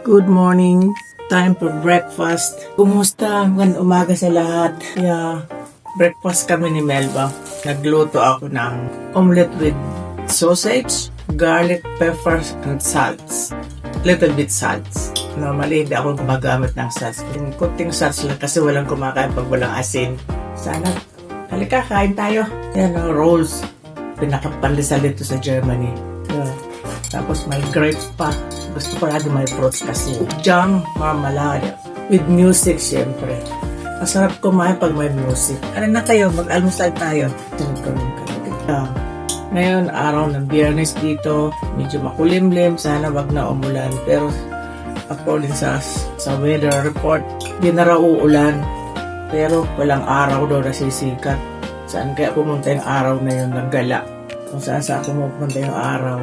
Good morning. Time for breakfast. Kumusta? Magandang umaga sa lahat. Breakfast kami ni Melba. Nagluto ako ng omelette with sausage, garlic, peppers, and salts. Little bit salts. Normally, hindi ako gumagamit ng salts. Kunting salts lang kasi walang kumakain pag walang asin. Sana, halika, kain tayo. Rolls. Pinakapalisal dito sa Germany. Tapos may grapes pa. Gusto ko natin may fruits kasi. Jam, marmalade. With music, syempre. Masarap kumain pag may music. Ano na kayo? Mag-almusal tayo. Ngayon, araw ng Biyernes dito. Medyo makulimlim. Sana wag na umulan. Pero according sa weather report, di na raw uulan. Pero walang araw daw nasisikat. Saan kaya pumunta yung araw na yun ng gala? Kung saan pumunta yung araw.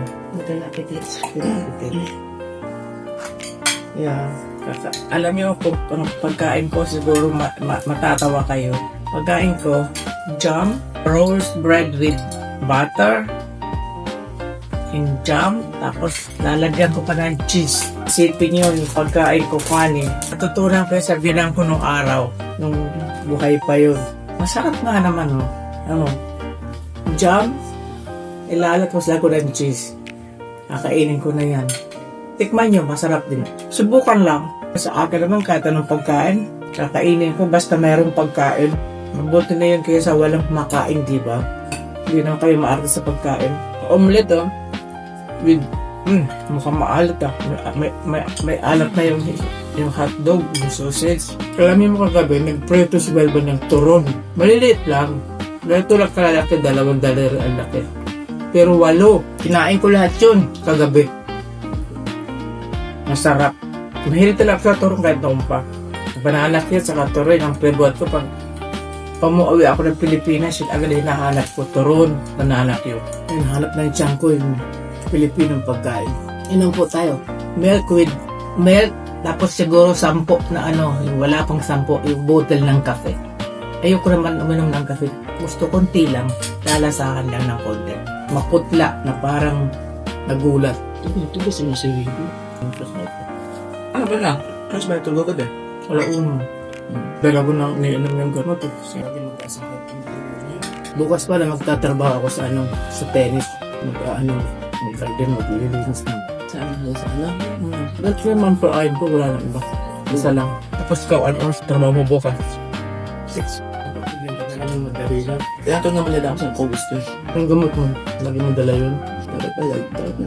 Alam niyo kung pagkain ko siguro matatawa kayo. Pagkain ko, jam, roast bread with butter, and jam, tapos lalagyan ko pa ng cheese. Isipin niyo yung pagkain ko kanin. Natutunan ko sa bilang ko nung araw, nung buhay pa yun. Masarap nga naman, jam, ilalat mo sila ko ng cheese. Kakainin ko na yan. Tikman nyo, masarap din. Subukan lang. Sa akin naman, kahit anong pagkain, kakainin ko basta mayroong pagkain. Mabuti na yun kaysa walang makain, di ba? Hindi naman kayo maarte sa pagkain. Omelette, with, mukhang maalat, May alat na yung hotdog, yung sausage. Alam mo kagabi, nagpreto si Melba ng turon. Maliliit lang. Ganito lang kalalaki, 2 daliri ang laki. Pero 8. Kinain ko lahat yun kagabi. Masarap. Mahilig talaga sa turon kahit noon pa. Bananak yan sa turon. Ang favorite ko pag pamuwi ako ng Pilipinas, yun agad hinahanap ko. Turon, bananak yun. Hinahanap na yung tiyan ko yung Pilipinong pagkain. Inom po tayo. Milk with milk. Tapos siguro 10 na yung wala pang 10, yung bottle ng kape. Ayoko naman uminom ng kape. Gusto konti lang. Lalasahan lang ng konti. Maputla na parang nagulat. Ito ba sinasawin ko? Ano ba lang? Mas ba ito gagad eh? Wala Dala ko na niinom yung gamot. Bukas pa lang magtatrabaho ako sa tennis. Mag-garden, maglilinis na. Sa That's naman pa ayon ko, wala na iba. Isa lang. Tapos ikaw, ano sa trabaho mo bukas? 6. Madali lang. Kaya ito naman nila ako sa August. Ang gamot mo, lagi mo dala yun. Dapat na.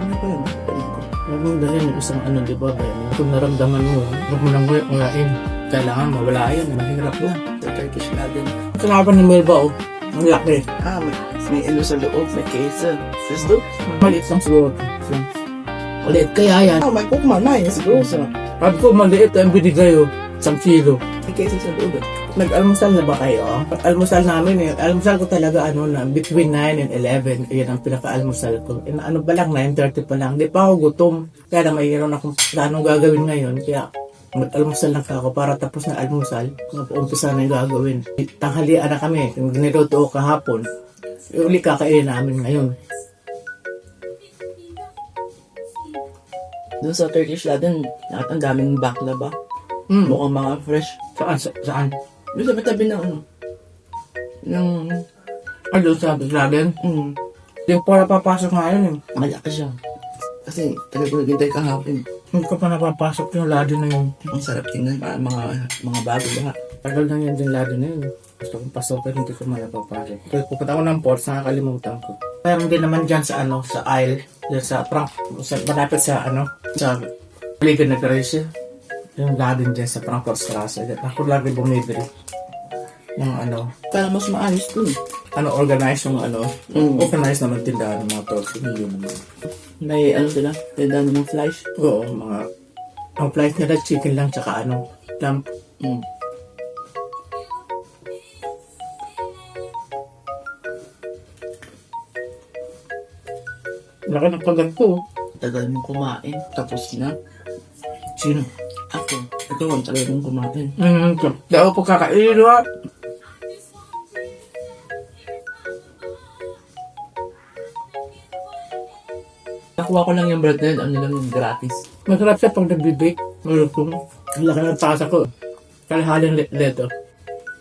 Lagi mo dala yun, isang di ba? Kung naramdaman mo, huwag mo nang ngayon. Kailangan mawala yun, mahirap na. Sa Turkish natin. Kanapan ni Melba, ang laki. May sa loob, may kesa. Gusto? Maliit lang siguro. Maliit kaya yan. May kukma na yun siguro sa. Sabi ko, maliit ang binigay 1 kilo. May kesa sa loob. Nag-almusal na ba kayo? Pag-almusal namin almusal ko talaga na between 9 and 11. Yan ang pinaka-almusal ko. Ano ba lang, 9:30 pa lang. Di pa ako gutom. Kaya na mayroon akong planong gagawin ngayon. Kaya mag-almusal lang ako para tapos na almusal. Umpisa na yung gagawin. Tanghalian na kami. Yung giniluto ko kahapon. Uli kakainin namin ngayon. Doon sa Turkish natin, ang daming baklava. Mukhang mga fresh. Saan? Doon sa tabi ng Doon sa Dragon? Yung para papasok ngayon malaki siya. Kasi talagang naghintay kahapon. Hindi ko pa napapasok yung lado na yun. Ang sarap tingnan. Mga bago lahat. Tagal na yun din lado na yun. Gusto kong pasokin, hindi ko man napapasok. Kaya pupunta ko ng ports, nakakalimutan ko. Meron din naman dyan sa sa aisle. Dyan sa malapit sa Liga na Gracia. Yung garden dyan sa Frankfurt Straße. Ako lagi bumibili ng Para mas maayos dun. Organize yung organize naman tindahan ng mga torso. May sila? Tindahan ng mga flies? Oo, ang flies nila chicken lang tsaka lamp. Laki ng pagat ko. Tagal mong kumain. Tapos na. Sino? Ako. Ito ang tagal mong kumain. Daw po kakainin Nakuha ko lang yung bread na yun, lang yung gratis. Masarap siya pag nag-bake. Malutong. Ang laki ng tasa ko. Kalahaling leto.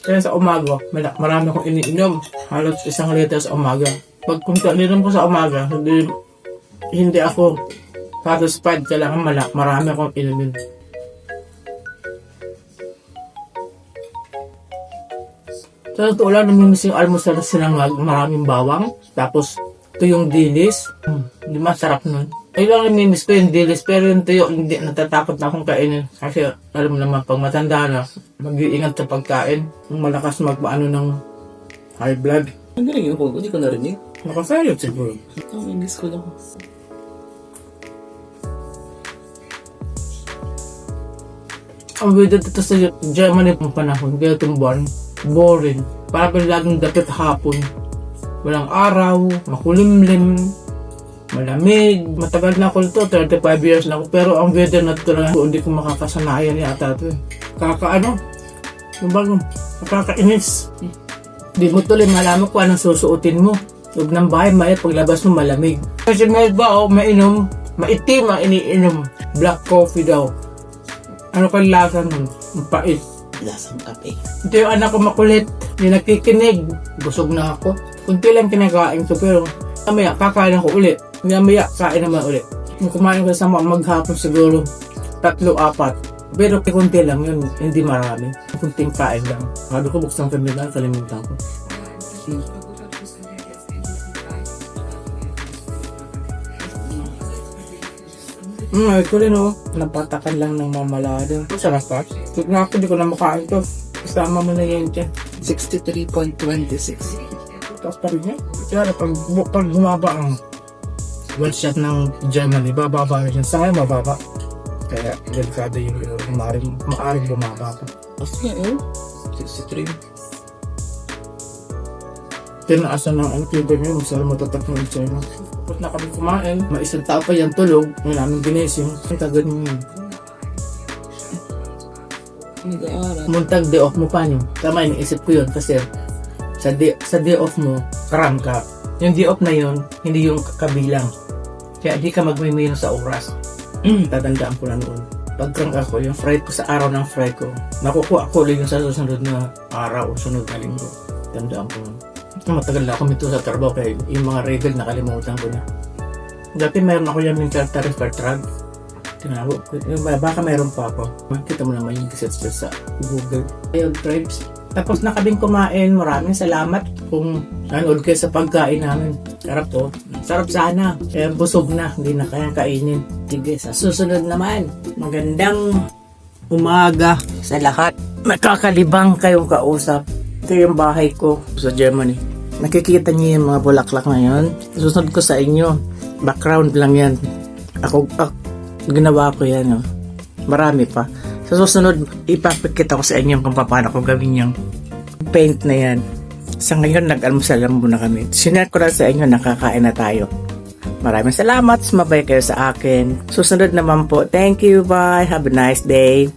Kaya sa umaga, marami akong iniinom. Halos 1 liter sa umaga. Pag kung ininom ko sa umaga, hindi ako satisfied. Kailangan marami akong inumin. Sa totoo lang, namimiss yung almusal na sinangag, maraming bawang. Tapos, ito yung dilis. Hindi masarap nun. Ayun lang namimiss ko yung dilis, pero yung tuyo, hindi, natatakot na akong kainin. Kasi, alam mo naman, pag matanda na, mag-iingat sa pagkain. Malakas magpaano ng high blood. Ang galing yung phone ko, di ko narinig. Nakasayot siguro. Ang miss ko lang. Ang weather dito sa Germany pang panahon, kaya itong buwan, boring. Parang laging dapit hapon. Walang araw, makulimlim, malamig. Matagal na ako nito, 35 years na ako. Pero ang weather na ito lang, hindi ko makakasanayan yata ito. Kakaano? Nakakainis. Di mo tuloy malaman kung anong susuotin mo. Huwag ng bahay, paglabas mo malamig. Kasi may ba, mainom, maitim ang iniinom. Black coffee daw. Ano kang lasa nun? Ang pait. Lasang kape. Ito yung anak ko makulit. Hindi nakikinig. Busog na ako. Kunti lang kinakain ko pero mamaya kakain ako ulit. Mamaya kain naman ulit. Kung kumain ko sa maghapon siguro 3-4. Pero kunti lang yun. Hindi marami. Kunting kain lang. Sabi ko buksan kami lang. Kalimutan ko. Ito rin oh. Napatakan lang ng mamalado. Sarap pa. Tignan ako, di ko na makain to. Kasama mo na yan dyan. 63.26. Tapos pa rin yan. Kaya pag bumaba ang one shot ng Germany, bababa rin yan. Sa ngayon, mababa. Kaya delikado yung maaring bumaba pa. Kasi nga, 63. Tinaasan ng ano, fever niya, masarap matatak ng China. Tapos na kami kumain, may isang tao pa yan tulog, may namin ginising. Ang tagal niyo yun. Nag-aaral. Muntag day off mo pa niyo. Tama, iniisip ko yun kasi sa day off mo, karam ka. Yung day off na yun, hindi yung kabilang. Kaya di ka magmimino sa oras. Tatandaan ko na noon. Pag-crank ako, yung fry ko sa araw ng fry ko, nakukuha ko ulit yung sa susunod na araw o sunod na linggo. Tandaan ko. Matagal na ako mito sa trabaho kaya yung mga regal nakalimutan ko na. Dati meron ako yung tarif per truck. Tinawag ko. Baka meron pa ako. Makita mo naman yung cassette sa Google. Ayun, tribes. Tapos na kaming kumain. Maraming salamat kung nanood kayo sa pagkain namin. Sarap to. Sarap sana. Kaya busog na. Hindi na kaya kainin. Sige, sa susunod naman. Magandang umaga sa lahat. Nakakalibang kayong kausap. Ito yung bahay ko sa Germany. Nakikita niyo yung mga bulaklak na yun. Susunod ko sa inyo. Background lang yan. Ako ginawa ko yan. Oh. Marami pa. Sa susunod, ipapakita ko sa inyo kung paano ko gawin yung paint na yan. Sa ngayon, nag-almusal lang muna kami. Sinare ko lang sa inyo, nakakain na tayo. Maraming salamat. Sumabay kayo sa akin. Susunod naman po. Thank you. Bye. Have a nice day.